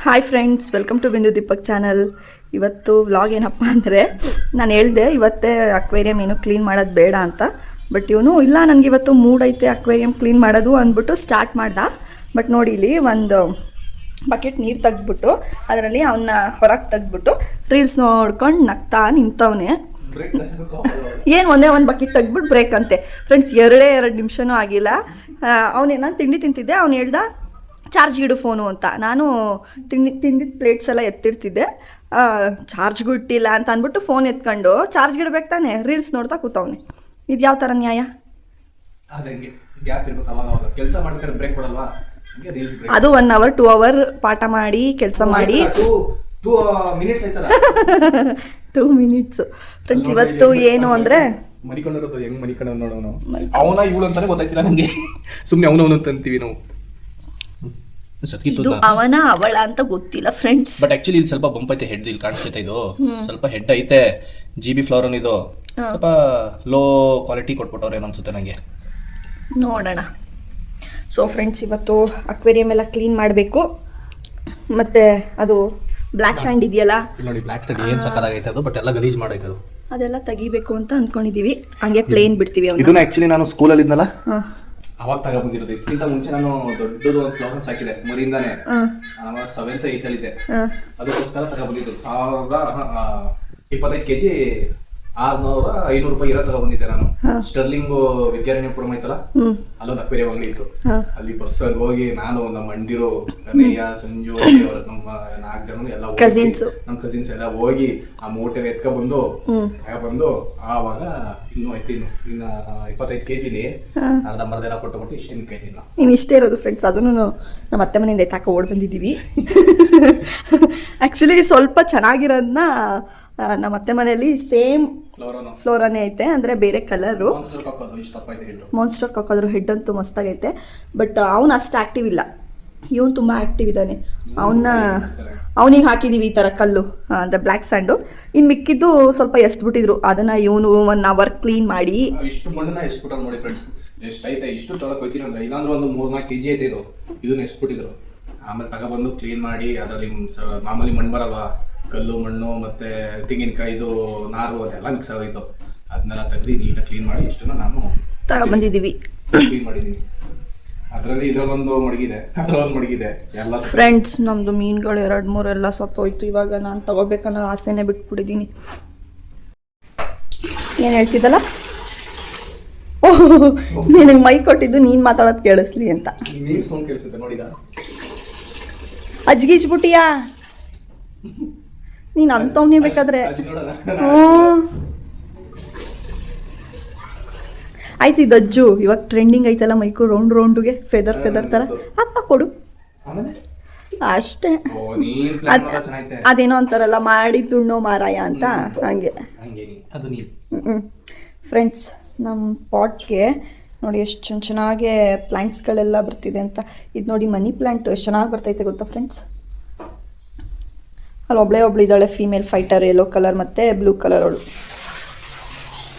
Hi friends, welcome to ಬಿಂದು Deepak channel. ಇವತ್ತು vlog ಏನಪ್ಪ ಅಂದರೆ, ನಾನು ಹೇಳಿದೆ ಇವತ್ತೇ ಅಕ್ವೇರಿಯಂ ಏನು ಕ್ಲೀನ್ ಮಾಡೋದು ಬೇಡ ಅಂತ. ಬಟ್ ಇವನು ಇಲ್ಲ, ನನಗೆ ಇವತ್ತು ಮೂಡ್ ಐತೆ ಅಕ್ವೇರಿಯಂ ಕ್ಲೀನ್ ಮಾಡೋದು ಅಂದ್ಬಿಟ್ಟು ಸ್ಟಾರ್ಟ್ ಮಾಡ್ದ. ಬಟ್ ನೋಡಿ, ಇಲ್ಲಿ ಒಂದು ಬಕೆಟ್ ನೀರು ತೆಗೆದ್ಬಿಟ್ಟು ಅದರಲ್ಲಿ ಅವನ್ನ ಹೊರಗೆ ತೆಗೆದ್ಬಿಟ್ಟು ರೀಲ್ಸ್ ನೋಡ್ಕೊಂಡು ನಗ್ತಾ ನಿಂತವನೇ. ಏನು ಒಂದೇ ಒಂದು ಬಕೆಟ್ ತೆಗ್ದ್ಬಿಟ್ಟು ಬ್ರೇಕ್ ಅಂತೆ ಫ್ರೆಂಡ್ಸ್. ಎರಡು ನಿಮಿಷನೂ ಆಗಿಲ್ಲ. ನಾನು ತಿಂಡಿ ತಿಂತಿದ್ದೆ, ಅವ್ನು ಹೇಳ್ದ ಚಾರ್ಜ್ಗೆ ಇಡು ಫೋನು ಅಂತ. ನಾನು ತಿಂದಿದ್ದ ಪ್ಲೇಟ್ಸ್ ಎಲ್ಲ ಎತ್ತಿಡ್ತಿದ್ದೆ, ಚಾರ್ಜ್ಗೂ ಇಟ್ಟಿಲ್ಲ ಅಂತ ಅಂದ್ಬಿಟ್ಟು ಫೋನ್ ಎತ್ಕೊಂಡು ಚಾರ್ಜ್ಗೆ ಇಡ್ಬೇಕು ತಾನೆ, ರೀಲ್ಸ್ ನೋಡ್ತಾ ಕೂತವ್ನೆ. ಇದು ಯಾವ ಥರ ನ್ಯಾಯ? ಅದು 1 hour 2 hour ಪಾಠ ಮಾಡಿ ಕೆಲಸ ಮಾಡಿ 2 minutes ಫ್ರೆಂಡ್ಸ್. ಇವತ್ತು ಏನು ಅಂದರೆ ಮನಿಕೊಂಡಿರೋದು ಹೆಂಗ್ ಮನಿಕೊಂಡ ನೋಡೋಣ, ಅವನ ಇವಳು ಅಂತಾನೆ ಗೊತ್ತಾಯ್ತಿಲ್ಲ ನನಗೆ. ಸುಮ್ಮನೆ ಅವನವನು ಅಂತೀವಿ ನಾವು. ಇದು ಅವನ ಅವಳ ಅಂತ ಗೊತ್ತಿಲ್ಲ ಫ್ರೆಂಡ್ಸ್. ಬಟ್ ಆಕ್ಚುಲಿ ಇಲ್ಲಿ ಸ್ವಲ್ಪ ಬಂಪ್ ಐತೆ, ಹೆಡ್ ಇಲ್ಲಿ ಕಾಣಿಸ್ತೈತೆ. ಇದು ಸ್ವಲ್ಪ ಹೆಡ್ ಐತೆ, GB ಫ್ಲವರ್ ಇದು ಸ್ವಲ್ಪ ಲೋ ಕ್ವಾಲಿಟಿ ಕೊಟ್ಬಿಟ್ಟವ್ರೆ ಅನ್ಸುತ್ತೆ ನನಗೆ. ನೋಡೋಣ. ಸೊ ಫ್ರೆಂಡ್ಸ್, ಇವತ್ತು ಅಕ್ವೇರಿಯಂ ಎಲ್ಲ ಕ್ಲೀನ್ ಮಾಡಬೇಕು. ಮತ್ತೆ ಅದು ಬ್ಲ್ಯಾಕ್ ಸ್ಯಾಂಡ್ ಇದೆಯಲ್ಲ ನೋಡಿ, ಬ್ಲ್ಯಾಕ್ ಸ್ಯಾಂಡ್ ಏನು ಸಕ್ಕದಾಗೈತೆ ಅದು. ಬಟ್ ಎಲ್ಲ ಗಲೀಜ್ ಮಾಡೈತೆ ಅದು, ಅದೆಲ್ಲ ತೆಗಿಬೇಕು ಅಂತ ಅಂದ್ಕೊಂಡಿದೀವಿ. ಹಂಗೆ ಪ್ಲೇನ್ ಬಿಡ್ತೀವಿ. ಇದನ್ನ ಆಕ್ಚುಲಿ ನಾನು ಸ್ಕೂಲಲ್ಲಿ ಇದ್ನಲ್ಲ ಅವಾಗ ತಗೊಬಂದಿರೋದು. ಇದಕ್ಕಿಂತ ಮುಂಚೆ ನಾನು ದೊಡ್ಡದು ಒಂದು ಫ್ಲವರ್ ಹಾಕಿದೆ ಮರಿಯಿಂದಾನೆ. ಆವಾಗ 7th 8th ಇದೆ, ಅದಕ್ಕೋಸ್ಕರ ತಗೊಬಂದಿದ್ದು. 25 kg 600-500 ರೂಪಾಯಿ ಇರೋ ತಗೊಬಂದಿದ್ದೆ ನಾನು. ಸ್ಟರ್ಲಿಂಗ್ ವಿದ್ಯಾರಣ್ಯಪುರಂ ಐತಲ್ಲ, ಅಲ್ಲೊಂದು ಅಕ್ವೇರಿಯಂ ಅಂಗಡಿ ಇತ್ತು. ಅಲ್ಲಿ ಬಸ್ಸಲ್ಲಿ ಹೋಗಿ ನಾನು, ನಮ್ಮ ಅಣ್ದಿರು ಕನ್ನಯ್ಯ, ಸಂಜು, ನಮ್ಮ 4 ಜನ ಎಲ್ಲ ನಮ್ಮ ಕಸಿನ್ಸ್ ಎಲ್ಲ ಹೋಗಿ ಆ ಮೂಟೆ ಎತ್ಕೊಬಂದು ಬಂದು ಆವಾಗ ಇನ್ನೂ ಐತಿ, ಇನ್ನ 25 kg ಅರ್ಧ ಮರದೆಲ್ಲ ಕೊಟ್ಟು ಇಷ್ಟು ಕೈತಿ. ಇನ್ನು ಇಷ್ಟೇ ಇರೋದು ಫ್ರೆಂಡ್ಸ್. ಅದನ್ನು ನಮ್ಮ ಅತ್ತೆ ಮನೆಯಿಂದ ಎತ್ತಾಕ ಓಡ್ ಬಂದಿದ್ದೀವಿ. ಆ್ಯಕ್ಚುಲಿ ಸ್ವಲ್ಪ ಚೆನ್ನಾಗಿರೋದನ್ನ ನಮ್ಮ ಅತ್ತೆ ಮನೆಯಲ್ಲಿ ಸೇಮ್ ಫ್ಲೋರಾನೇ ಐತೆ, ಅಂದರೆ ಬೇರೆ ಕಲರು. ಮಾನ್ಸ್ಟರ್ ಕಾಕ್ ಅದ್ರ ಹೆಡ್ ಅಂತೂ ಮಸ್ತಾಗೈತೆ. ಬಟ್ ಅವನು ಅಷ್ಟು ಆ್ಯಕ್ಟಿವ್ ಇಲ್ಲ, ಇವನು ತುಂಬ ಆ್ಯಕ್ಟಿವ್ ಇದ್ದಾನೆ. ಅವನಿಗೆ ಹಾಕಿದ್ದೀವಿ ಈ ಥರ ಕಲ್ಲು, ಅಂದರೆ ಬ್ಲ್ಯಾಕ್ ಸ್ಯಾಂಡು. ಇನ್ನು ಮಿಕ್ಕಿದ್ದು ಸ್ವಲ್ಪ ಎಸ್ಬಿಟ್ಟಿದ್ರು, ಅದನ್ನು ಇವನು 1 hour ಕ್ಲೀನ್ ಮಾಡಿ. ಇಷ್ಟು ಮಣ್ಣನ್ನ ಎಸ್ಬಿಟ್ಟಾರ ನೋಡಿ ಫ್ರೆಂಡ್ಸ್, ಎಷ್ಟು ಐತೆ. ಇಷ್ಟು ತೊಳಕ್ ಹೋಗ್ತೀನಿ ಅಂದ್ರೆ ಇಲ್ಲಾಂದ್ರೆ ಒಂದು 3-4 kg ಐತೆ ಇದು. ಇದನ್ನ ಎಸ್ಬಿಟ್ಟಿದ್ರು. ಆಮೇಲೆ ತಗೊಬಂದು ಕ್ಲೀನ್ ಮಾಡಿ, ಅದರಲ್ಲಿ ಮಾಮೂಲಿ ಮಣ್ಣು ಬರಲ್ವಾ, ಕಲ್ಲು ಮಣ್ಣು ಮತ್ತೆ ತೆಂಗಿನಕಾಯಿದು ನಾರು ಅದೆಲ್ಲ ಮಿಕ್ಸ್ ಆಗೋಯ್ತು. ಅದನ್ನೆಲ್ಲ ತೆಗ್ದು ನೀಟಾಗಿ ಕ್ಲೀನ್ ಮಾಡಿ ಇಷ್ಟನ್ನ ನಾನು ತಗೊಬಂದಿದ್ದೀವಿ. ಕ್ಲೀನ್ ಮಾಡಿದ್ದೀನಿ. ಅದರಲ್ಲಿ ಇದರಲ್ಲೊಂದು ಮಡಗಿದೆ, ಅದರಲ್ಲೊಂದು ಮಡಗಿದೆ ಎಲ್ಲ. ಫ್ರೆಂಡ್ಸ್, ನಮ್ಮದು ಮೀನುಗಳು 2-3 ಎಲ್ಲ ಸತ್ತೋಯ್ತು. ಇವಾಗ ನಾನು ತಗೋಬೇಕನ್ನೋ ಆಸೆನೇ ಬಿಟ್ಬಿಟ್ಟಿದ್ದೀನಿ. ಏನು ಹೇಳ್ತಿದ್ದಲ್ಲ, ಓಹ್ ನಿನಗೆ ಮೈ ಕೊಟ್ಟಿದ್ದು ನೀನು ಮಾತಾಡೋದು ಕೇಳಿಸ್ಲಿ ಅಂತ. ನೀರು ಸೌಂಡ್ ಕೇಳಿಸುತ್ತೆ ನೋಡಿದ, ಅಜ್ಗಿಜ್ಬಿಟ್ಟಿಯಾ ನೀನು ಅಂತವನೇ ಬೇಕಾದ್ರೆ. ಆಯ್ತು, ಇದು ಅಜ್ಜು ಇವಾಗ ಟ್ರೆಂಡಿಂಗ್ ಐತಲ್ಲ, ಮೈಕು ರೌಂಡ್ಗೆ ಫೆದರ್ ಥರ ಹಾಕ ಕೊಡು ಅಷ್ಟೇ. ಅದೇನೋ ಅಂತಾರಲ್ಲ, ಮಾಡಿ ತುಣ್ಣೋ ಮಾರಾಯ ಅಂತ, ಹಂಗೆ. ಫ್ರೆಂಡ್ಸ್, ನಮ್ಮ ಪಾಟ್ಗೆ ನೋಡಿ ಎಷ್ಟು ಚೆನ್ನಾಗಿ ಪ್ಲ್ಯಾಂಟ್ಸ್ಗಳೆಲ್ಲ ಬರ್ತಿದೆ ಅಂತ. ಇದು ನೋಡಿ, ಮನಿ ಪ್ಲ್ಯಾಂಟ್ ಎಷ್ಟು ಚೆನ್ನಾಗಿ ಬರ್ತೈತೆ ಗೊತ್ತಾ ಫ್ರೆಂಡ್ಸ್. ಅಲ್ಲಿ ಒಬ್ಳು ಇದ್ದಾಳೆ, ಫೀಮೇಲ್ ಫೈಟರ್, ಯೆಲ್ಲೋ ಕಲರ್ ಮತ್ತು ಬ್ಲೂ ಕಲರ್ ಅವಳು.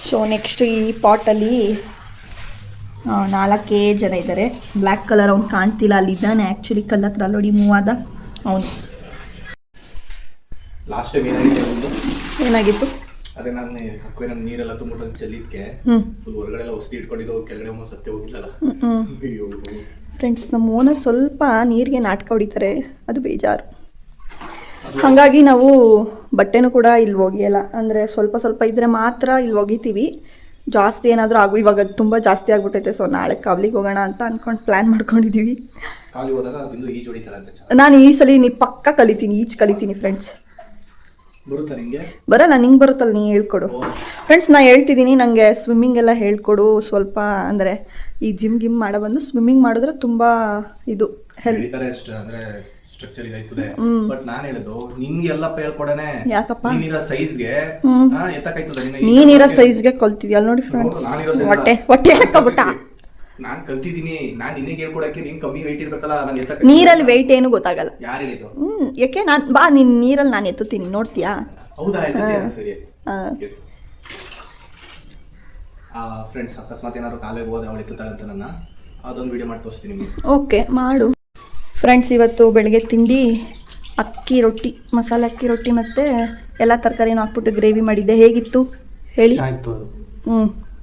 ಸೊ ನೆಕ್ಸ್ಟ್ ಈ ಪಾಟಲ್ಲಿ 4 ಜನ ಇದ್ದಾರೆ. ಬ್ಲ್ಯಾಕ್ ಕಲರ್ ಅವ್ನು ಕಾಣ್ತಿಲ್ಲ, ಅಲ್ಲಿದ್ದಾನೆ ಆ್ಯಕ್ಚುಲಿ ಕಲ್ಲ ಹತ್ರ. ನೋಡಿ ಮೂವ್ ಆದ ಅವನು. ಲಾಸ್ಟ್ ಟೈಮ್ ಏನಾಗಿತ್ತು ಅದೇ, ನಾನು ಅಕ್ವೇರಿಯಂ ನೀರೆಲ್ಲ ತುಂಬಿಟ್ಟು ಚೆಲ್ಲಿದ್ಕೆ ಫುಲ್ ಹೊರಗಡೆ ಎಲ್ಲ ಔಷಧಿ ಇಟ್ಕೊಂಡಿದ್ದು, ಕೆಳಗಡೆ ಸತ್ಯ ಹೋಗಿಲ್ಲಲ್ಲ. ಫ್ರೆಂಡ್ಸ್, ನಮ್ಮ ಓನರ್ ಸ್ವಲ್ಪ ನೀರಿಗೆ ನಾಟಕ ಹೊಡಿತಾರೆ, ಅದು ಬೇಜಾರು. ಹಾಗಾಗಿ ನಾವು ಬಟ್ಟೆನೂ ಕೂಡ ಇಲ್ಲಿ ಒಗೆಯಲ್ಲ, ಅಂದರೆ ಸ್ವಲ್ಪ ಇದ್ದರೆ ಮಾತ್ರ ಇಲ್ಲಿ ಒಗಿತೀವಿ. ಜಾಸ್ತಿ ಏನಾದರೂ ಇವಾಗ ತುಂಬ ಜಾಸ್ತಿ ಆಗ್ಬಿಟ್ಟೈತೆ. ಸೊ ನಾಳೆ ಕಾವಲಿಗೆ ಹೋಗೋಣ ಅಂತ ಅಂದ್ಕೊಂಡು ಪ್ಲ್ಯಾನ್ ಮಾಡ್ಕೊಂಡಿದ್ದೀವಿ. ನಾನು ಈ ಸಲ ಪಕ್ಕ ಕಲಿತೀನಿ, ಈಜು ಕಲಿತೀನಿ ಫ್ರೆಂಡ್ಸ್. ಬರಲ್ಲ, ನಿಂಗೆ ಬರುತ್ತಲ್ಲ, ನೀ ಹೇಳ್ಕೊಡು ಫ್ರೆಂಡ್ಸ್. ನಾನು ಹೇಳ್ತಿದ್ದೀನಿ, ನನಗೆ ಸ್ವಿಮ್ಮಿಂಗ್ ಎಲ್ಲ ಹೇಳ್ಕೊಡು ಸ್ವಲ್ಪ. ಅಂದರೆ ಈ ಜಿಮ್ ಮಾಡೋ ಬಂದು ಸ್ವಿಮ್ಮಿಂಗ್ ಮಾಡಿದ್ರೆ ತುಂಬ ಇದು ಹೆಲ್ಪ್. ಸ್ಟ್ರಕ್ಚರ್ ಇದಾಯ್ತದೆ. ಬಟ್ ನಾನು ಹೇಳಿದ್ದು ನಿಂಗೆ ಎಲ್ಲಪ್ಪ ಹೇಳ್ಕೊಡನೆ. ಯಾಕಪ್ಪ? ನೀನಿರೋ ಸೈಜ್ಗೆ ಎತ್ತಕಾಯ್ತದೆ. ನೀನಿರೋ ಸೈಜ್ಗೆ ಕಲ್ತಿದ್ಯಲ್ಲ ನೋಡಿ ಫ್ರೆಂಡ್ಸ್. ಹೊಟ್ಟೆ ಹಾಕಬಿಟ್ಟ. ನಾನು ಕಲ್ತಿದ್ದೀನಿ, ನಾನು ನಿನಗೆ ಹೇಳ್ಕೊಡಕ್ಕೆ ನೀನು ಕಮ್ಮಿ ವೆಯ್ಟ್ ಇರ್ಬೇಕಲ್ಲ. ನಾನು ಎತ್ತ ನೀರಲ್ಲಿ ವೆಯ್ಟ್ ಏನು ಗೊತ್ತಾಗಲ್ಲ. ಯಾರು ಹೇಳಿದ್ದು? ಯಾಕೆ ನಾನು ಬಾ, ನೀನು ನೀರಲ್ಲಿ ನಾನು ಎತ್ತುತ್ತೀನಿ, ನೋಡ್ತೀಯಾ? ಹೌದಾ? ಸರಿ ಫ್ರೆಂಡ್ಸ್, ಅಕಸ್ಮಾತ್ ಏನಾದ್ರು ಕಾಲೇಜ್ ಹೋದ್ರೆ ಅವಳು ಎತ್ತುತ್ತಾಗಂತ ನನ್ನ ಅದೊಂದು ವಿಡಿಯೋ ಮಾಡಿ ತೋರಿಸ್ತೀನಿ ನಿಮಗೆ. ಓಕೆ, ಮಾಡು. ಫ್ರೆಂಡ್ಸ್, ಇವತ್ತು ಬೆಳಗ್ಗೆ ತಿಂಡಿ ಅಕ್ಕಿ ರೊಟ್ಟಿ, ಮಸಾಲೆ ಅಕ್ಕಿ ರೊಟ್ಟಿ ಮತ್ತು ಎಲ್ಲ ತರಕಾರಿನೂ ಹಾಕ್ಬಿಟ್ಟು ಗ್ರೇವಿ ಮಾಡಿದ್ದೆ. ಹೇಗಿತ್ತು ಹೇಳಿ? ಚೆನ್ನಾಗಿತ್ತು ಅದು.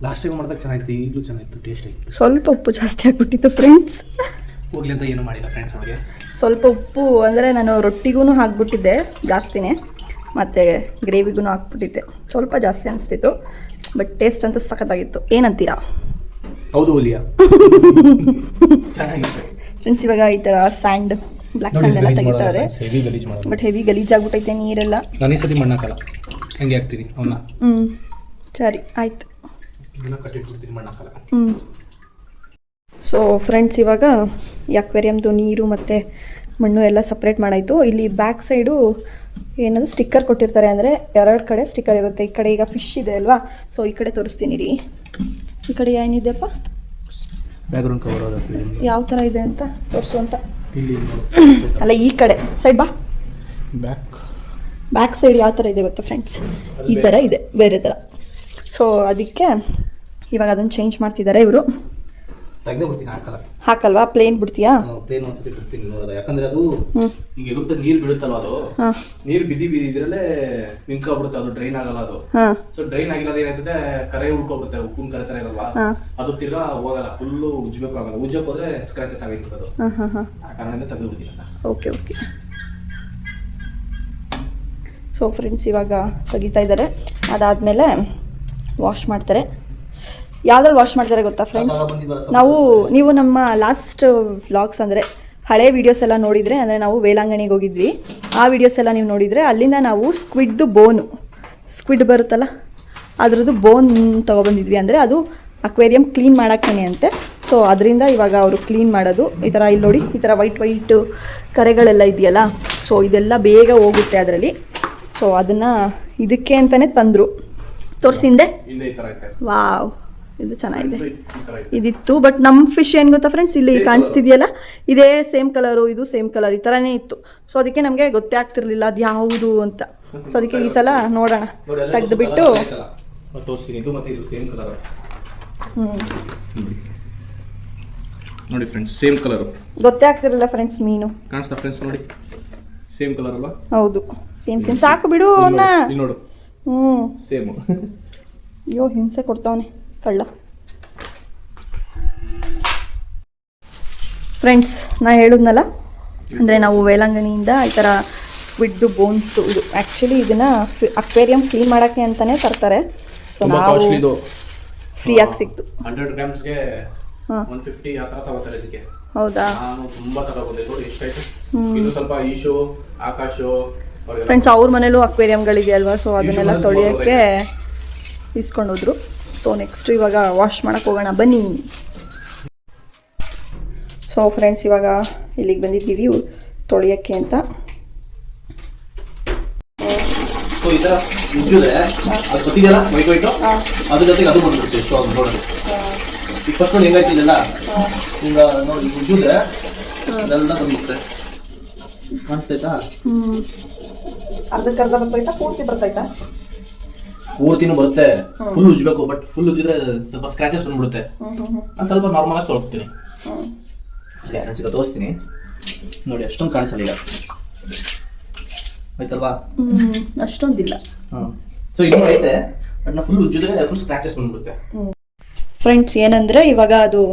ಲಾಸ್ಟ್ ಟೈಮ್ ಮಾಡಿದಾಗ ಚೆನ್ನಾಗಿತ್ತು, ಈಗಲೂ ಚೆನ್ನಾಗಿತ್ತು, ಟೇಸ್ಟ್ ಆಗಿತ್ತು. ಸ್ವಲ್ಪ ಉಪ್ಪು ಜಾಸ್ತಿ ಆಗಿಬಿಟ್ಟಿತ್ತು ಫ್ರೆಂಡ್ಸ್. ಹೋಗ್ಲಿ ಅಂತ ಏನು ಮಾಡಿಲ್ಲ ಫ್ರೆಂಡ್ಸ್ ಅವರಿಗೆ. ಸ್ವಲ್ಪ ಉಪ್ಪು ಅಂದರೆ ನಾನು ರೊಟ್ಟಿಗೂ ಹಾಕ್ಬಿಟ್ಟಿದ್ದೆ ಜಾಸ್ತಿನೇ, ಮತ್ತು ಗ್ರೇವಿಗೂ ಹಾಕ್ಬಿಟ್ಟಿದ್ದೆ. ಸ್ವಲ್ಪ ಜಾಸ್ತಿ ಅನಿಸ್ತಿತ್ತು, ಬಟ್ ಟೇಸ್ಟ್ ಅಂತೂ ಸಖತ್ತಾಗಿತ್ತು. ಏನಂತೀರಾ? ಹೌದು ಓಲಿಯಾ. ಚೆನ್ನಾಗಿತ್ತು ಫ್ರೆಂಡ್ಸ್. ಇವಾಗ ಈ ಥರ ಸ್ಯಾಂಡ್, ಬ್ಲ್ಯಾಕ್ ಸ್ಯಾಂಡ್ ಎಲ್ಲ ತೆಗಿತಾರೆ, ಹೆವಿ ಗಲೀಜ್ ಮಾಡೋದು. ಬಟ್ ಹೆವಿ ಗಲೀಜಾಗ್ಬಿಟ್ಟೈತೆ ನೀರೆಲ್ಲ. ನಾನು ಈ ಸತಿ ಮಣ್ಣಾಕಲ್ಲ, ಹಂಗೆ ಹಾಕ್ತೀನಿ ಅವನ್ನ. ಸರಿ ಆಯ್ತು. ಇದನ್ನ ಕಟ್ಟಿಟ್ಬಿಡ್ತೀನಿ, ಮಣ್ಣಾಕಲ್ಲ. ಸೊ ಫ್ರೆಂಡ್ಸ್, ಇವಾಗ ಈ ಅಕ್ವೇರಿಯಮ್ದು ನೀರು ಮತ್ತು ಮಣ್ಣು ಎಲ್ಲ ಸಪ್ರೇಟ್ ಮಾಡಾಯಿತು. ಇಲ್ಲಿ ಬ್ಯಾಕ್ ಸೈಡು ಏನದು ಸ್ಟಿಕ್ಕರ್ ಕೊಟ್ಟಿರ್ತಾರೆ, ಅಂದರೆ 2 ಕಡೆ ಸ್ಟಿಕ್ಕರ್ ಇರುತ್ತೆ. ಈ ಕಡೆ ಈಗ ಫಿಶ್ ಇದೆ ಅಲ್ವಾ, ಸೊ ಈ ಕಡೆ ತೋರಿಸ್ತೀನಿ ರೀ. ಈ ಕಡೆ ಏನಿದೆಯಪ್ಪ, ಬ್ಯಾಕ್ಗ್ರೌಂಡ್ ಕವರ್ ಯಾವ ಥರ ಇದೆ ಅಂತ ತೋರಿಸು ಅಂತ. ಅಲ್ಲ, ಈ ಕಡೆ ಸೈಡ್ ಬಾ. ಬ್ಯಾಕ್ ಸೈಡ್ ಯಾವ ಥರ ಇದೆ ಗೊತ್ತಾ ಫ್ರೆಂಡ್ಸ್? ಈ ಥರ ಇದೆ, ಬೇರೆ ಥರ. ಸೊ ಅದಕ್ಕೆ ಇವಾಗ ಅದನ್ನು ಚೇಂಜ್ ಮಾಡ್ತಿದ್ದಾರೆ ಇವರು. ತೆಗೆದೇ ಬಿಡ್ತೀನಿ, ಹಾಕಲ್ಲ. ಹಾಕಲ್ವಾ? ಪ್ಲೇನ್ ಬಿಡ್ತೀಯಾ? ಪ್ಲೇನ್ ಒಂದ್ಸತಿ ಬಿಡ್ತೀನಿ ನೋಡೋದ, ಯಾಕಂದ್ರೆ ಅದು ಈಗ ಎಗುತ್ತೆ, ನೀರು ಬೀಳುತ್ತಲ್ವ, ಅದು ನೀರು ಬಿದ್ದಿದ್ರಲ್ಲೇ ನಿಂತ್ಕೊಬಿಡುತ್ತೆ, ಅದು ಡ್ರೈನ್ ಆಗಲ್ಲ ಅದು. ಸೊ ಡ್ರೈನ್ ಆಗಿಲ್ಲ ಏನಾಯ್ತದೆ, ಕರೆ ಉಳ್ಕೊಬಿಡುತ್ತೆ, ಉಪ್ಪಿನ ಕರೆ ತರ ಇರಲ್ವಾ, ಅದು ತಿರ್ಗಾ ಹೋಗಲ್ಲ, ಫುಲ್ಲು ಉಜ್ಬೇಕು ಆಗಲ್ಲ. ಉಜ್ಜಕ್ಕೆ ಹೋದ್ರೆ ಸ್ಕ್ರಾಚಸ್ ಆಗಿರ್ತದೆ ಅದು, ಆ ಕಾರಣದಿಂದ ತೆಗೆದು ಬಿಡ್ತೀನಿ ಅಂತ. Okay okay. ಸೊ ಫ್ರೆಂಡ್ಸ್, ಇವಾಗ ತೆಗಿತಾ ಇದ್ದಾರೆ. ಅದಾದಮೇಲೆ ವಾಶ್ ಮಾಡ್ತಾರೆ. ಯಾವ್ದ್ರಲ್ಲಿ ವಾಶ್ ಮಾಡ್ತಾರೆ ಗೊತ್ತಾ ಫ್ರೆಂಡ್ಸ್? ನೀವು ನಮ್ಮ ಲಾಸ್ಟ್ ವ್ಲಾಗ್ಸ್ ಅಂದರೆ ಹಳೆ ವೀಡಿಯೋಸ್ ಎಲ್ಲ ನೋಡಿದರೆ, ಅಂದರೆ ನಾವು ವೇಲಾಂಗಣಿಗೆ ಹೋಗಿದ್ವಿ, ಆ ವೀಡಿಯೋಸ್ ಎಲ್ಲ ನೀವು ನೋಡಿದರೆ, ಅಲ್ಲಿಂದ ನಾವು ಸ್ಕ್ವಿಡ್ ಬರುತ್ತಲ್ಲ, ಅದ್ರದ್ದು ಬೋನ್ ತೊಗೊಬಂದಿದ್ವಿ. ಅಂದರೆ ಅದು ಅಕ್ವೇರಿಯಮ್ ಕ್ಲೀನ್ ಮಾಡೋಕ್ಕೇನೆ ಅಂತೆ. ಸೊ ಅದರಿಂದ ಇವಾಗ ಅವರು ಕ್ಲೀನ್ ಮಾಡೋದು. ಈ ಥರ ಇಲ್ಲಿ ನೋಡಿ, ಈ ಥರ ವೈಟ್ ಕರೆಗಳೆಲ್ಲ ಇದೆಯಲ್ಲ, ಸೊ ಇದೆಲ್ಲ ಬೇಗ ಹೋಗುತ್ತೆ ಅದರಲ್ಲಿ. ಸೊ ಅದನ್ನು ಇದಕ್ಕೆ ಅಂತಲೇ ತಂದರು. ತೋರಿಸಿಂದೆ. ವಾವ್, ಇದು ಚೆನ್ನಾಗಿದೆ. ಇದಿತ್ತು, ಬಟ್ ನಮ್ಮ ಫಿಶ್ ಏನು ಗೊತ್ತಾ ಫ್ರೆಂಡ್ಸ್, ಇಲ್ಲಿ ಕಾಣಿಸ್ತಿದೆಯಲ್ಲ, ಇದೇ ಸೇಮ್ ಕಲರು, ಇದು ಸೇಮ್ ಕಲರ್, ಈ ಥರನೇ ಇತ್ತು. ಸೊ ಅದಕ್ಕೆ ನಮಗೆ ಗೊತ್ತೇ ಆಗ್ತಿರ್ಲಿಲ್ಲ ಅದು ಯಾವುದು ಅಂತ. ಸೊ ಅದಕ್ಕೆ ಈ ಸಲ ನೋಡೋಣ, ತೆಗೆದುಬಿಟ್ಟು ನೋಡಿ ಫ್ರೆಂಡ್ಸ್, ಸೇಮ್ ಕಲರ್. ಗೊತ್ತೇ ಆಗ್ತಿರಲಿಲ್ಲ ಫ್ರೆಂಡ್ಸ್, ಮೀನು ಕಾಣಿಸ್ತಾ ಫ್ರೆಂಡ್ಸ್? ನೋಡಿ, ಸೇಮ್ ಕಲರ್ ಅಲ್ವಾ? ಹೌದು, ಸೇಮ್ ಸಾಕು ಬಿಡು ಅವನ್ನ. ನೋಡು, ಸೇಮ್. ಅಯ್ಯೋ, ಹಿಂಸೆ ಕೊಡ್ತಾವನೆ ಕಳ್ಳ. ಫ್ರೆಂಡ್ಸ್, ನಾ ಹೇಳಿದ್ನಲ್ಲ, ಅಂದರೆ ನಾವು ವೇಲಾಂಗಣಿಯಿಂದ ಈ ಥರ ಸ್ಕ್ವಿಡ್ಡು ಬೋನ್ಸು, ಇದು ಆ್ಯಕ್ಚುಲಿ ಇದನ್ನು ಅಕ್ವೇರಿಯಮ್ ಕ್ಲೀನ್ ಮಾಡೋಕ್ಕೆ ಅಂತಲೇ ತರ್ತಾರೆ. ಸೊ ನಾವು ಫ್ರೀಯಾಗಿ ಸಿಕ್ತು. 100 ಗ್ರಾಮ್ಸ್ಗೆ 150 ಆ ಥರ ತಗೋತಾರೆ ಇದಕ್ಕೆ. ಹೌದಾ? ನಾನು ತುಂಬ ತಗೊಬಂದೆ. ನೋಡಿ ಎಷ್ಟಾಯ್ತು. ಇದು ಸ್ವಲ್ಪ ಈಶು, ಆಕಾಶು ಫ್ರೆಂಡ್ಸ್, ಅವ್ರ ಮನೇಲೂ ಅಕ್ವೇರಿಯಮ್ಗಳಿದೆ ಅಲ್ವಾ, ಸೊ ಅದನ್ನೆಲ್ಲ ತೊಳೆಯೋಕ್ಕೆ ಇಸ್ಕೊಂಡೋದ್ರು. ಸೊ ನೆಕ್ಸ್ಟು ಇವಾಗ ವಾಶ್ ಮಾಡೋಕ್ಕೆ ಹೋಗೋಣ ಬನ್ನಿ. ಸೊ ಫ್ರೆಂಡ್ಸ್, ಇವಾಗ ಇಲ್ಲಿಗೆ ಬಂದಿದ್ದೀವಿ ತೊಳೆಯೋಕ್ಕೆ ಅಂತ. ಈ ಥರ ಉಜ್ಜಿದ್ರೆ ಅದು ಗೊತ್ತಿದೆಯಲ್ಲ, ವೈಟ್ ಅದ್ರ ಜೊತೆಗೆ ಅದು ಬಂದ್ಬಿಡುತ್ತೆ. ಎಷ್ಟು ಅದು ನೋಡೋದು ಈ ಫಸ್ಟ್ ಹೆಂಗಾಯ್ತಿಲ್ಲ, ಈಗ ನೋಡಿ ಉಜ್ಜಿದ್ರೆ ಅದೆಲ್ಲ ಬಂದ್ಬಿಡುತ್ತೆ. ಕಾಣಿಸ್ತೈತಾ? ಅರ್ಧಕ್ಕರ್ಧ ಬರ್ತೈತಾ, ಪೂರ್ತಿ ಬರ್ತೈತಾ? ಪೂರ್ತಿನೂ ಬರುತ್ತೆ. ಫುಲ್ ಉಜ್ಬೇಕು, ಬಟ್ ಫುಲ್ ಉಜ್ಜಿದ್ರೆ ಸ್ವಲ್ಪ ಸ್ಕ್ರಾಚಸ್ ಬಂದ್ಬಿಡುತ್ತೆ. ನಾನು ಸ್ವಲ್ಪ ನಾರ್ಮಲ್ ಆಗಿ ತೊಳ್ಕೊತೀನಿ. ಈಗ ತೋರಿಸ್ತೀನಿ ನೋಡಿ, ಅಷ್ಟೊಂದು ಕಾಣಿಸಲ್ಲ ಈಗ, ಆಯ್ತಲ್ವಾ? ಅಷ್ಟೊಂದಿಲ್ಲ. ಸೊ ಇನ್ನೂ ಐತೆ, ಬಟ್ ನಾ ಫುಲ್ ಉಜ್ಜಿದ್ರೆ ಫುಲ್ ಸ್ಕ್ರಾಚಸ್ ಬಂದ್ಬಿಡುತ್ತೆ. ಫ್ರೆಂಡ್ಸ್, ಏನಂದರೆ ಇವಾಗ ಅದು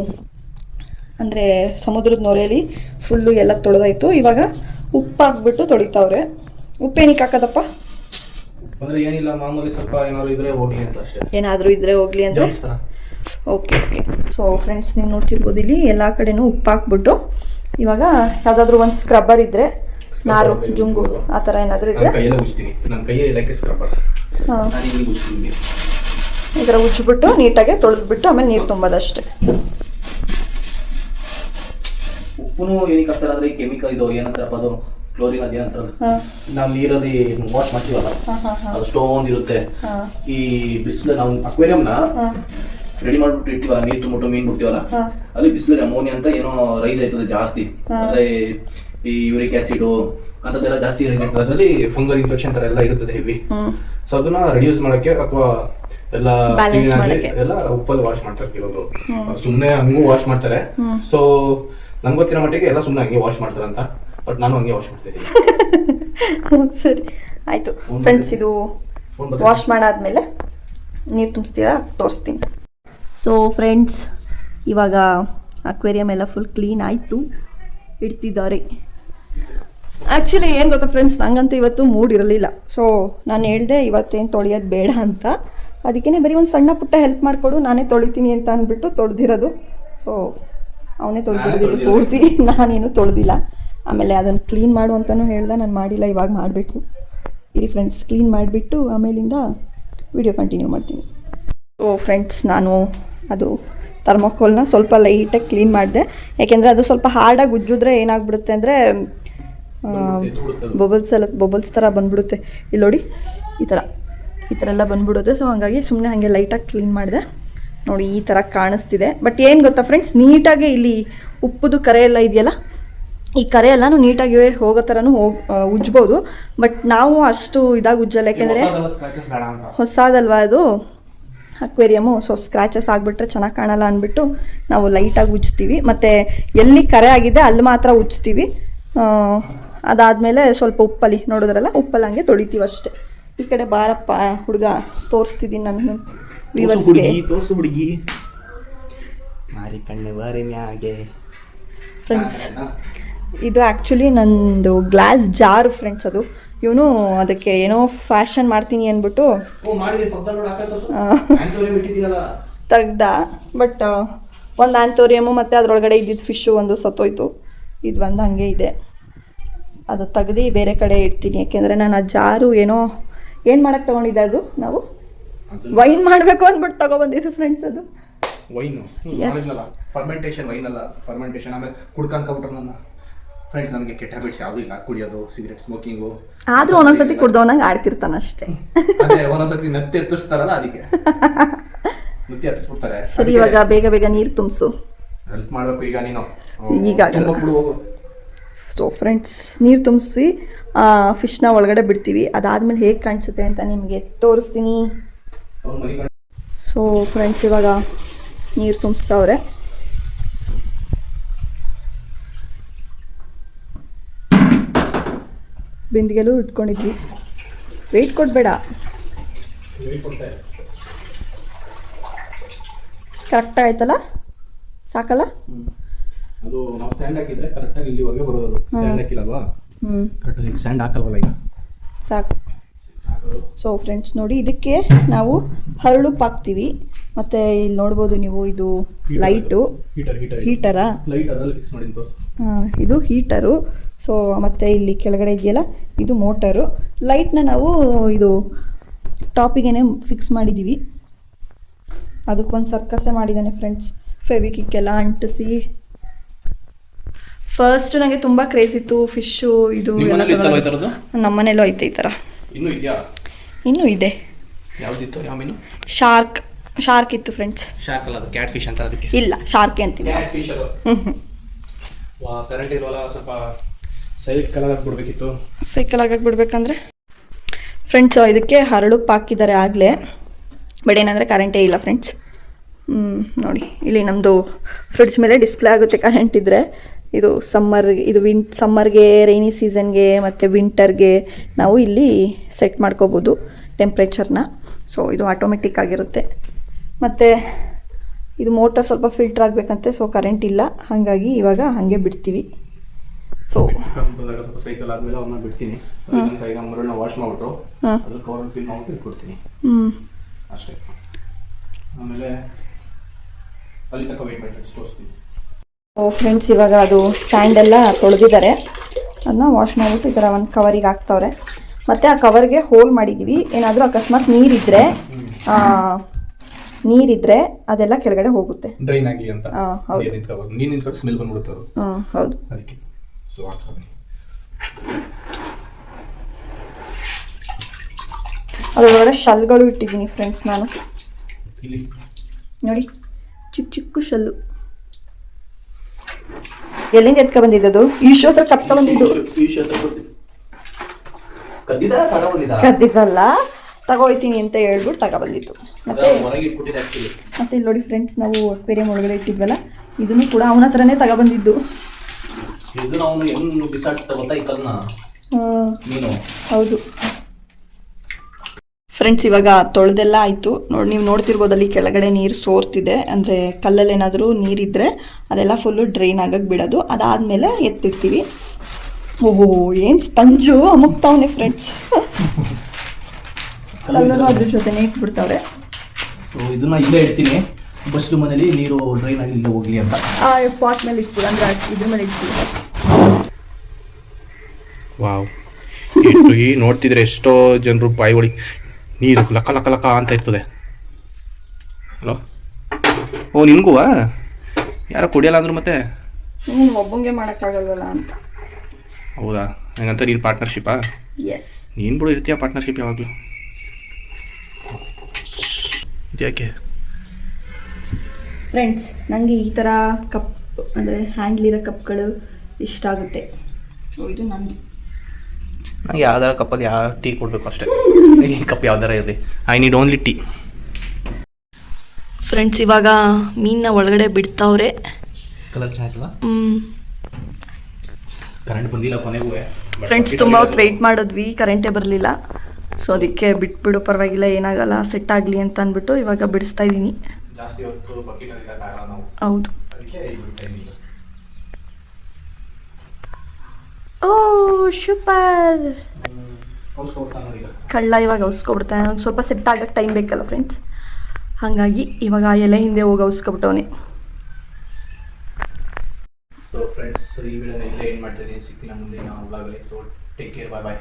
ಅಂದರೆ ಸಮುದ್ರದ ನೊರೆಯಲ್ಲಿ ಫುಲ್ಲು ಎಲ್ಲ ತೊಳೆದಾಯ್ತು. ಇವಾಗ ಉಪ್ಪು ಹಾಕ್ಬಿಟ್ಟು ತೊಳಿತಾವ್ರೆ. ಉಪ್ಪೇನಿಕ್ಕೆ ಹಾಕೋದಪ್ಪ? ಅಂದರೆ ಏನಿಲ್ಲ, ಮಾಮೂಲಿ ಸ್ವಲ್ಪ ಏನಾದ್ರು ಇದ್ರೆ ಹೋಗ್ಲಿ ಅಂತ ಅಷ್ಟೇ. ಏನಾದರೂ ಇದ್ರೆ ಹೋಗ್ಲಿ ಅಂದರೆ. Okay okay. ಸೊ ಫ್ರೆಂಡ್ಸ್, ನೀವು ನೋಡ್ತಿರ್ಬೋದು, ಇಲ್ಲಿ ಎಲ್ಲ ಕಡೆನೂ ಉಪ್ಪು ಹಾಕ್ಬಿಟ್ಟು ಇವಾಗ ಯಾವುದಾದ್ರೂ ಒಂದು ಸ್ಕ್ರಬ್ಬರ್ ಇದ್ದರೆ, ನಾರು, ಜುಂಗು ಆ ಥರ ಏನಾದರೂ ಇದ್ದರೆ ಕೈಯಲ್ಲೇ ಉಜ್ತೀನಿ. ನನ್ನ ಕೈಯೇ ಲೈಕ್ ಸ್ಕ್ರಬ್ಬರ್. ಈ ಥರ ಉಜ್ಜಿಬಿಟ್ಟು ನೀಟಾಗಿ ತೊಳೆದ್ಬಿಟ್ಟು ಆಮೇಲೆ ನೀರು ತುಂಬೋದಷ್ಟೇ. ಉಪ್ಪು ಏನಕ್ಕೆ ಹಾಕ್ತಾರೆ ಅಂದರೆ ಈ ಕೆಮಿಕಲ್ ಇದು ಏನಂತಾರಪ್ಪ, ಅದು ಕ್ಲೋರಿನ್ ಅದೇನಂತಾರಲ್ಲ, ನಾವು ನೀರಲ್ಲಿ ವಾಶ್ ಮಾಡ್ತೀವಲ್ಲ, ಅದು ಸ್ಟೋನ್ ಇರುತ್ತೆ. ಈ ಬಿಸಿಲು ನಾವು ಅಕ್ವೇರಿಯಂನ ರೆಡಿ ಮಾಡ್ಬಿಟ್ಟು ಇರ್ತೀವಲ್ಲ, ನೀರು ತುಂಬಿಟ್ಟು ಮೀನು ಬಿಡ್ತೀವಲ್ಲ, ಅಲ್ಲಿ ಬಿಸಿಲಲ್ಲಿ ಅಮೋನಿಯಾ ಅಂತ ಏನೋ ರೈಸ್ ಆಯ್ತದೆ ಜಾಸ್ತಿ. ಅಂದರೆ ಈ ಯೂರಿಕ್ ಆಸಿಡ್ ಅಂತದೆಲ್ಲ ಜಾಸ್ತಿ ರೈಸ್ ಆಗ್ತದೆ. ಅದರಲ್ಲಿ ಫಂಗಲ್ ಇನ್ಫೆಕ್ಷನ್ ತರ ಎಲ್ಲ ಇರುತ್ತದೆ ಹೆವಿ. ಸೊ ಅದನ್ನ ರಿಡ್ಯೂಸ್ ಮಾಡಕ್ಕೆ ಅಥವಾ ಎಲ್ಲ ಉಪ್ಪಲ್ಲಿ ವಾಶ್ ಮಾಡ್ತಾರೆ ಕೆಲವರು. ಸುಮ್ಮನೆ ಹಂಗೂ ವಾಶ್ ಮಾಡ್ತಾರೆ. ಸೊ ನಂಗೆ ಗೊತ್ತಿರೋ ಮಟ್ಟಿಗೆ ಎಲ್ಲ ಸುಮ್ಮನೆ ಹಂಗೆ ವಾಶ್ ಮಾಡ್ತಾರೆ ಅಂತ, ಬಟ್ ನಾನು ಹಂಗೆ ವಾಶ್ ಮಾಡ್ತಾ ಇದ್ದೀನಿ. ಸರಿ ಆಯಿತು ಫ್ರೆಂಡ್ಸ್, ಇದು ವಾಶ್ ಮಾಡಾದ್ಮೇಲೆ ನೀರು ತುಂಬಿಸ್ತೀರಾ ತೋರಿಸ್ತೀನಿ. ಸೊ ಫ್ರೆಂಡ್ಸ್, ಇವಾಗ ಅಕ್ವೇರಿಯಮ್ ಎಲ್ಲ ಫುಲ್ ಕ್ಲೀನ್ ಆಯಿತು, ಇಡ್ತಿದ್ದಾರೆ. ಆ್ಯಕ್ಚುಲಿ ಏನು ಗೊತ್ತಾ ಫ್ರೆಂಡ್ಸ್, ನಂಗಂತೂ ಇವತ್ತು ಮೂಡ್ ಇರಲಿಲ್ಲ. ಸೊ ನಾನು ಹೇಳ್ದೆ ಇವತ್ತೇನು ತೊಳೆಯೋದು ಬೇಡ ಅಂತ, ಅದಕ್ಕೇ ಬರೀ ಒಂದು ಸಣ್ಣ ಪುಟ್ಟ ಹೆಲ್ಪ್ ಮಾಡಿಕೊಡು, ನಾನೇ ತೊಳಿತೀನಿ ಅಂತ ಅಂದ್ಬಿಟ್ಟು ತೊಳೆದಿರೋದು. ಸೊ ಅವನೇ ತೊಳೆದಿರೋದು ಪೂರ್ತಿ, ನಾನೇನು ತೊಳೆದಿಲ್ಲ. ಆಮೇಲೆ ಅದನ್ನು ಕ್ಲೀನ್ ಮಾಡು ಅಂತಲೂ ಹೇಳ್ದೆ, ನಾನು ಮಾಡಿಲ್ಲ, ಇವಾಗ ಮಾಡಬೇಕು. ಇರಿ ಫ್ರೆಂಡ್ಸ್, ಕ್ಲೀನ್ ಮಾಡಿಬಿಟ್ಟು ಆಮೇಲಿಂದ ವಿಡಿಯೋ ಕಂಟಿನ್ಯೂ ಮಾಡ್ತೀನಿ. ಸೊ ಫ್ರೆಂಡ್ಸ್, ನಾನು ಅದು ಥರ್ಮೋಕೋಲ್ನ ಸ್ವಲ್ಪ ಲೈಟಾಗಿ ಕ್ಲೀನ್ ಮಾಡಿದೆ. ಯಾಕೆಂದರೆ ಅದು ಸ್ವಲ್ಪ ಹಾರ್ಡಾಗಿ ಉಜ್ಜಿದ್ರೆ ಏನಾಗ್ಬಿಡುತ್ತೆ ಅಂದರೆ ಬಬಲ್ಸ್ ಥರ ಬಂದ್ಬಿಡುತ್ತೆ. ಇಲ್ಲಿ ನೋಡಿ, ಈ ಥರ ಎಲ್ಲ ಬಂದ್ಬಿಡುತ್ತೆ. ಸೊ ಹಾಗಾಗಿ ಸುಮ್ಮನೆ ಹಾಗೆ ಲೈಟಾಗಿ ಕ್ಲೀನ್ ಮಾಡಿದೆ. ನೋಡಿ ಈ ಥರ ಕಾಣಿಸ್ತಿದೆ. ಬಟ್ ಏನು ಗೊತ್ತಾ ಫ್ರೆಂಡ್ಸ್, ನೀಟಾಗಿ ಇಲ್ಲಿ ಉಪ್ಪುದು ಕರೆ ಎಲ್ಲ ಇದೆಯಲ್ಲ, ಈ ಕರೆ ಎಲ್ಲನೂ ನೀಟಾಗಿ ಹೋಗೋ ಥರನೂ ಉಜ್ಬೋದು. ಬಟ್ ನಾವು ಅಷ್ಟು ಇದಾಗಿ ಉಜ್ಜಲ್ಲ, ಯಾಕೆಂದರೆ ಹೊಸದಲ್ವಾ ಅದು ಅಕ್ವೇರಿಯಮು. ಸೊ ಸ್ಕ್ರ್ಯಾಚಸ್ ಆಗಿಬಿಟ್ರೆ ಚೆನ್ನಾಗಿ ಕಾಣಲ್ಲ ಅಂದ್ಬಿಟ್ಟು ನಾವು ಲೈಟಾಗಿ ಉಜ್ತೀವಿ. ಮತ್ತು ಎಲ್ಲಿ ಕರೆ ಆಗಿದೆ ಅಲ್ಲಿ ಮಾತ್ರ ಉಜ್ತೀವಿ. ಅದಾದಮೇಲೆ ಸ್ವಲ್ಪ ಉಪ್ಪಲ್ಲಿ ನೋಡಿದ್ರಲ್ಲ, ಉಪ್ಪಲ್ಲಿ ಹಂಗೆ ತೊಳಿತೀವಿ ಅಷ್ಟೇ. ಈ ಕಡೆ ಬಾರಪ್ಪ ಹುಡುಗ, ತೋರಿಸ್ತಿದ್ದೀನಿ ನಾನು ವ್ಯೂವರ್ಸ್ಗೆ. ಫ್ರೆಂಡ್ಸ್, ಇದು ಆ್ಯಕ್ಚುಲಿ ನಂದು ಗ್ಲಾಸ್ ಜಾರ್ ಫ್ರೆಂಡ್ಸ್. ಅದು ಇವನು ಅದಕ್ಕೆ ಏನೋ ಫ್ಯಾಷನ್ ಮಾಡ್ತೀನಿ ಅಂದ್ಬಿಟ್ಟು ತೆಗ್ದ. ಬಟ್ ಒಂದು ಆ್ಯಂಥೋರಿಯಮು ಮತ್ತು ಅದರೊಳಗಡೆ ಇದ್ದಿದ್ದು ಫಿಶ್ಶು ಒಂದು ಸತ್ತೋಯ್ತು. ಇದು ಒಂದು ಹಾಗೆ ಇದೆ, ಅದು ತೆಗ್ದು ಬೇರೆ ಕಡೆ ಇಡ್ತೀನಿ. ಯಾಕೆಂದರೆ ನಾನು ಆ ಜಾರು ಏನೋ ಏನು ಮಾಡೋಕ್ಕೆ ತೊಗೊಂಡಿದ್ದೆ, ಅದು ನಾವು ವೈನ್ ಮಾಡಬೇಕು ಅಂದ್ಬಿಟ್ಟು ತೊಗೊಬಂದಿದ್ದು ಫ್ರೆಂಡ್ಸ್. ಅದು ವೈನು ಫರ್ಮೆಂಟೇಷನ್, ವೈನ್ ಅಲ್ಲ ಫರ್ಮೆಂಟೇಷನ್. ಆಮೇಲೆ ಕುಡ್ಕೊಂಡ್ಬಿಟ್ರೆ ನನ್ನ ಫ್ರೆಂಡ್ಸ್, ನನಗೆ ಕೆಟ್ಟ ಹ್ಯಾಬಿಟ್ಸ್ ಯಾವುದೂ ಇಲ್ಲ, ಕುಡಿಯೋದು, ಸಿಗರೇಟ್ ಸ್ಮೋಕಿಂಗು. ಆದರೂ ಒಂದೊಂದ್ಸತಿ ಕುಡ್ದವನಂಗೆ ಆಡ್ತಿರ್ತಾನೆ ಅಷ್ಟೇ. ಒಂದೊಂದ್ಸತಿ ನತ್ತಿ ಎತ್ತಿಸ್ತಾರಲ್ಲ, ಅದಕ್ಕೆ ನತ್ತಿ ಎತ್ತಿಸ್ಬಿಡ್ತಾರೆ. ಸರಿ, ಇವಾಗ ಬೇಗ ಬೇಗ ನೀರು ತುಂಬಿಸು, ಹೆಲ್ಪ್ ಮಾಡಬೇಕು ಈಗ ನೀನು. ಈಗಾಗಲ್ಲ. ಸೊ ಫ್ರೆಂಡ್ಸ್, ನೀರು ತುಂಬಿಸಿ ಫಿಶ್ನ ಒಳಗಡೆ ಬಿಡ್ತೀವಿ. ಅದಾದಮೇಲೆ ಹೇಗೆ ಕಾಣಿಸುತ್ತೆ ಅಂತ ನಿಮಗೆ ತೋರಿಸ್ತೀನಿ. ಸೊ ಫ್ರೆಂಡ್ಸ್, ಇವಾಗ ನೀರು ತುಂಬಿಸ್ತಾವ್ರೆ. ಬಿಂದಿಗೆಲ್ಲೂ ಇಟ್ಕೊಂಡಿದ್ವಿ. ವೆಯ್ಟ್ ಕೊಡಬೇಡ, ಕರೆಕ್ಟ್ ಆಯ್ತಲ್ಲ, ಸಾಕಲ್ಲ? ಅದು ನಾವು ಸ್ಯಾಂಡ್ ಹಾಕಿದ್ರೆ ಕರೆಕ್ಟಾಗಿ ಇಲ್ಲಿವರೆಗೆ ಬರೋದು. ಸ್ಯಾಂಡ್ ಹಾಕಿಲ್ಲಲ್ವಾ, ಕರೆಕ್ಟಾಗಿ ಸ್ಯಾಂಡ್ ಹಾಕಲ್ವಲ್ಲ, ಈಗ ಸಾಕು. ಸೊ ಫ್ರೆಂಡ್ಸ್ ನೋಡಿ, ಇದಕ್ಕೆ ನಾವು ಹರಳುಪ್ಪು ಹಾಕ್ತೀವಿ. ಮತ್ತು ಇಲ್ಲಿ ನೋಡ್ಬೋದು ನೀವು, ಇದು ಲೈಟು ಹೀಟರಾ, ಲೈಟ್ ಅದರಲ್ಲಿ ಫಿಕ್ಸ್ ಮಾಡಿ ತೋರಿಸಿ. ಇದು ಹೀಟರು. ಸೊ ಮತ್ತು ಇಲ್ಲಿ ಕೆಳಗಡೆ ಇದೆಯಲ್ಲ, ಇದು ಮೋಟರು. ಲೈಟ್ನ ನಾವು ಇದು ಟಾಪಿಗೇನೆ ಫಿಕ್ಸ್ ಮಾಡಿದ್ದೀವಿ. ಅದಕ್ಕೊಂದು ಸರ್ಕಸೇ ಮಾಡಿದ್ದಾನೆ ಫ್ರೆಂಡ್ಸ್, ಫೆವಿಕಿಕ್ ಎಲ್ಲ ಅಂಟಿಸಿ. ಫಸ್ಟ್ ನನಗೆ ತುಂಬ ಕ್ರೇಜ್ ಇತ್ತು ಫಿಶ್ಶು, ಇದು ನಮ್ಮನೇಲೂ ಐತೆ ಈ ಥರ. ಇನ್ನೂ ಇದೆ. ಯಾವುದಿತ್ತು? ಯಾವ ಮೀನು? ಶಾರ್ಕ್ ಇತ್ತು ಫ್ರೆಂಡ್ಸ್. ಶಾರ್ಕ್ ಅಲ್ಲ, ಅದು ಕ್ಯಾಟ್ ಫಿಶ್ ಅಂತ. ಅದಕ್ಕೆ ಇಲ್ಲ, ಶಾರ್ಕೆ ಅಂತೀವಿ. ಕ್ಯಾಟ್ ಫಿಶ್ ಅದು. ಕರೆಂಟ್ ಇರೋಲ್ಲ, ಸ್ವಲ್ಪ ಸೈಕಲ್ ಬಿಡಬೇಕಿತ್ತು. ಸೈಕಲ್ ಆಗಾಗಿ ಬಿಡ್ಬೇಕಂದ್ರೆ ಫ್ರೆಂಡ್ಸ್, ಇದಕ್ಕೆ ಹರಳುಪ್ಪು ಹಾಕಿದ್ದಾರೆ ಆಗಲೇ. ಬಟ್ ಏನಂದರೆ ಕರೆಂಟೇ ಇಲ್ಲ ಫ್ರೆಂಡ್ಸ್. ನೋಡಿ, ಇಲ್ಲಿ ನಮ್ಮದು ಫ್ರಿಡ್ಜ್ ಮೇಲೆ ಡಿಸ್ಪ್ಲೇ ಆಗುತ್ತೆ ಕರೆಂಟ್ ಇದ್ದರೆ. ಇದು ಸಮ್ಮರ್ಗೆ, ರೈನಿ ಸೀಸನ್ಗೆ ಮತ್ತು ವಿಂಟರ್ಗೆ ನಾವು ಇಲ್ಲಿ ಸೆಟ್ ಮಾಡ್ಕೋಬೋದು ಟೆಂಪ್ರೇಚರ್ನ. ಸೊ ಇದು ಆಟೋಮೆಟಿಕ್ ಆಗಿರುತ್ತೆ. ಮತ್ತು ಇದು ಮೋಟರ್ ಸ್ವಲ್ಪ ಫಿಲ್ಟರ್ ಆಗಬೇಕಂತೆ. ಸೊ ಕರೆಂಟ್ ಇಲ್ಲ, ಹಾಗಾಗಿ ಇವಾಗ ಹಾಗೆ ಬಿಡ್ತೀವಿ. ಸೊ ಸ್ವಲ್ಪ ಸೈಕಲ್ ಆದಮೇಲೆ ಅವನ್ನ ಬಿಡ್ತೀನಿ. ಈಗ ಮರಳನ್ನ ವಾಶ್ ಮಾಡಿಬಿಟ್ಟು ಅದ್ರ ಕವರ್ ಫಿಲ್ ಮಾಡ್ಬಿಟ್ಟು ಕೊಡ್ತೀನಿ ಅಷ್ಟೇ. ಆಮೇಲೆ ಅಲ್ಲಿ ತನಕ ವೆಯ್ಟ್ ಮಾಡಿ ತೋರಿಸ್ತೀನಿ. ಓ ಫ್ರೆಂಡ್ಸ್, ಇವಾಗ ಅದು ಸ್ಯಾಂಡೆಲ್ಲ ತೊಳೆದಿದ್ದಾರೆ. ಅದನ್ನ ವಾಶ್ ಮಾಡಿಬಿಟ್ಟು ಈ ಥರ ಒಂದು ಕವರಿಗೆ ಹಾಕ್ತವ್ರೆ. ಮತ್ತು ಆ ಕವರ್ಗೆ ಹೋಲ್ ಮಾಡಿದ್ದೀವಿ. ಏನಾದರೂ ಅಕಸ್ಮಾತ್ ನೀರಿದ್ರೆ ಅದೆಲ್ಲ ಕೆಳಗಡೆ ಹೋಗುತ್ತೆ, ಡ್ರೈನ್ ಆಗಲಿ ಅಂತ. ಹೌದು, ನೀರು ನಿಂತ್ಕೊಂಡು ಸ್ಮೆಲ್ ಬಂದ್ಬಿಡುತ್ತೆ ಅದು. ಹೌದು. ಅದಕ್ಕೆ ಸೊ ಅದರೊಳಗಡೆ ಶಲ್ಗಳು ಇಟ್ಟಿದ್ದೀನಿ ಫ್ರೆಂಡ್ಸ್ ನಾನು. ನೋಡಿ, ಚಿಕ್ಕ ಚಿಕ್ಕ ಶಲ್ಲು. ಎಲ್ಲಿಂದ ಎತ್ಕ ಬಂದಿದ್ದು? ಈಶೋ ಹತ್ರ ಕತ್ಕ ಬಂದಿದ್ದು. ಕದ್ದಿದ್ದಲ್ಲ, ತಗೋಯ್ತೀನಿ ಅಂತ ಹೇಳ್ಬಿಟ್ಟು ತಗೊಬಂದಿತ್ತು. ಮತ್ತೆ ಇಲ್ಲಿ ನೋಡಿ ಫ್ರೆಂಡ್ಸ್, ನಾವು ಅಕ್ವೇರಿಯಂ ಒಳಗಡೆ ಇಟ್ಟಿದ್ವಲ್ಲ, ಇದನ್ನು ಕೂಡ ಅವನ ಹತ್ರನೇ ತಗೊಬಂದಿದ್ದು. ಮೀನು. ಹೌದು ಫ್ರೆಂಡ್ಸ್, ಇವಾಗ ತೊಳೆದೆಲ್ಲ ಆಯಿತು. ನೀವು ನೋಡ್ತಿರ್ಬೋದು ಅಲ್ಲಿ ಕೆಳಗಡೆ ನೀರು ಸೋರ್ತಿದೆ, ಅಂದರೆ ಕಲ್ಲಲ್ಲಿ ಏನಾದರೂ ನೀರಿದ್ದರೆ ಅದೆಲ್ಲ ಫುಲ್ಲು ಡ್ರೈನ್ ಆಗಕ್ಕೆ ಬಿಡೋದು. ಅದಾದಮೇಲೆ ಎತ್ತಿಡ್ತೀವಿ. ಓಹೋ, ಏನು ಸ್ಪಂಜು ಅಮುಕ್ತಾವನೆ ಫ್ರೆಂಡ್ಸ್. ಕಲ್ಲನ್ನು ಅದ್ರ ಜೊತೆನೇ ಇಟ್ಬಿಡ್ತಾವ್ರೆ. ಸೊ ಇದನ್ನ ಇಲ್ಲೇ ಇಡ್ತೀನಿ, ಬಸ್ಲು ಮನೇಲಿ ನೀರು ಡ್ರೈನ್ ಆಗಿ ಇಲ್ಲೇ ಹೋಗ್ಲಿ ಅಂತ. ಪಾಟ್ ಮೇಲೆ ಇಟ್ಬಿಡು, ಅಂದರೆ ಇದ್ರ ಮೇಲೆ ಇಟ್ಬಿಡು. ವಾವ್, ಈ ನೋಡ್ತಿದ್ರೆ ಎಷ್ಟೋ ಜನರು ಬಾಯಿ ಒಳಗೆ ನೀರು ಲಕ ಲಕ ಲಕ ಅಂತ ಇರ್ತದೆ. ಹಲೋ, ಓ ನಿಮಗೂ ಯಾರೋ ಕುಡಿಯಲ್ಲ ಅಂದ್ರು ಮತ್ತೆ ಒಬ್ಬಂಗೆ ಮಾಡೋಕ್ಕಾಗಲ್ವಲ್ಲ ಅಂತ. ಹೌದಾ, ಹಂಗಂತ ನೀನು ಪಾರ್ಟ್ನರ್ಶಿಪ್ಪಾ? ಎಸ್, ನೀನು ಬಿಡು ಇರ್ತೀಯ ಪಾರ್ಟ್ನರ್ಶಿಪ್ ಯಾವಾಗಲೂ. ಯಾಕೆ ಫ್ರೆಂಡ್ಸ್, ನನಗೆ ಈ ಥರ ಕಪ್ ಅಂದರೆ ಹ್ಯಾಂಡ್ಲಿರೋ ಕಪ್ಗಳು ಇಷ್ಟ ಆಗುತ್ತೆ. ಸೊ ಇದು ನನಗೆ ಯಾವ್ದಾರ ಕಪ್ಪಲ್ಲಿ ಯಾವ ಟೀ ಕೊಡಬೇಕು ಅಷ್ಟೇ. ಈ ಕಪ್ ಯಾವ್ದಾರ ಇರಲಿ, I need only tea. Friends, ಇವಾಗ ಮೀನನ್ನ ಒಳಗಡೆ ಬಿಡ್ತಾವ್ರೆ. ಕಲರ್ ಚೆನ್ನಾಗಿಲ್ಲ, ಕರೆಂಟ್ ಬಂದಿಲ್ಲ ಕೊನೆಗೂ. ಫ್ರೆಂಡ್ಸ್, ತುಂಬ ಹೊತ್ತು ವೆಯ್ಟ್ ಮಾಡಿದ್ವಿ, ಕರೆಂಟೇ ಬರಲಿಲ್ಲ. ಸೊ ಅದಕ್ಕೆ ಬಿಟ್ಬಿಡು, ಪರವಾಗಿಲ್ಲ, ಏನಾಗಲ್ಲ, ಸೆಟ್ ಆಗಲಿ ಅಂತ ಅಂದ್ಬಿಟ್ಟು ಇವಾಗ ಬಿಡಿಸ್ತಾ ಇದ್ದೀನಿ. ಹೌದು. ಓ ಸೂಪರ್, ಕಳ್ಳ ಇವಾಗ ಔಸ್ಕೊಬಿಡ್ತಾನೆ. ಸ್ವಲ್ಪ ಸೆಟ್ ಆಗಕ್ಕೆ ಟೈಮ್ ಬೇಕಲ್ಲ ಫ್ರೆಂಡ್ಸ್, ಹಾಗಾಗಿ ಇವಾಗ ಎಲೆ ಹಿಂದೆ ಹೋಗಿ ಔಸ್ಕೊಬಿಟ್ಟವನೆ. ಸೊ ಫ್ರೆಂಡ್ಸ್, ಈ ವಿಡಿಯೋನ ಇಲ್ಲೇ ಏನು ಮಾಡ್ತಾ ಇದ್ದೀನಿ, ಸಿಗ್ತೀನಿ ಮುಂದೆ ನಾವು ವ್ಲಾಗಲ್ಲಿ. ಸೊ ಟೇಕ್ ಕೇರ್, ಬಾಯ್ ಬಾಯ್.